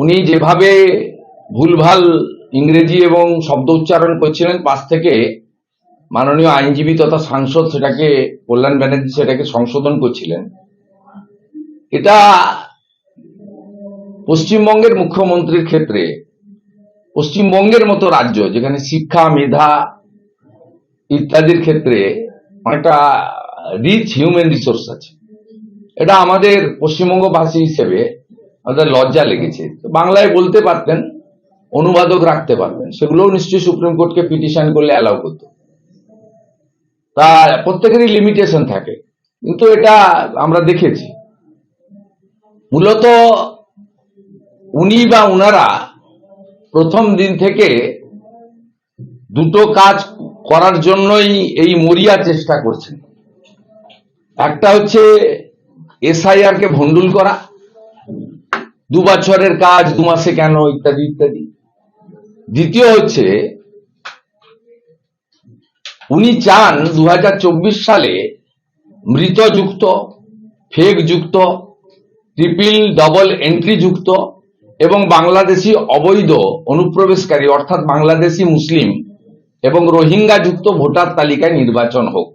উনি যেভাবে ভুলভাল ইংরেজি এবং শব্দ উচ্চারণ করছিলেন, পাশ থেকে মাননীয় আইনজীবী তথা সাংসদ সেটাকে, কল্যাণ ব্যানার্জি সেটাকে সংশোধন করছিলেন। এটা পশ্চিমবঙ্গের মুখ্যমন্ত্রীর ক্ষেত্রে, পশ্চিমবঙ্গের মতো রাজ্য যেখানে শিক্ষা, মেধা ইত্যাদির ক্ষেত্রে অনেকটা রিচ হিউম্যান রিসোর্স আছে, এটা আমাদের পশ্চিমবঙ্গবাসী হিসেবে আমাদের লজ্জা লেগেছে। বাংলায় বলতে পারতেন, অনুবাদক রাখতে পারবেন, সেগুলোও নিশ্চয়ই সুপ্রিম কোর্টকে পিটিশন করলে অ্যালাউ করতো। তা প্রত্যেকেরই লিমিটেশন থাকে, কিন্তু এটা আমরা দেখেছি। মূলত উনি বা উনারা প্রথম দিন থেকে দুটো কাজ করার জন্যই এই মরিয়া চেষ্টা করছেন। একটা হচ্ছে এসআইআর কে ভণ্ডুল করা, 2 বছরের কাজ 2 মাসে কেন, ইত্যাদি ইত্যাদি। দ্বিতীয় হচ্ছে উনি চান 2024 সালে মৃত যুক্ত, ফেক যুক্ত, ট্রিপল ডবল এন্ট্রি যুক্ত এবং বাংলাদেশি অবৈধ অনুপ্রবেশকারী অর্থাৎ বাংলাদেশি মুসলিম এবং রোহিঙ্গা যুক্ত ভোটার তালিকায় নির্বাচন হোক।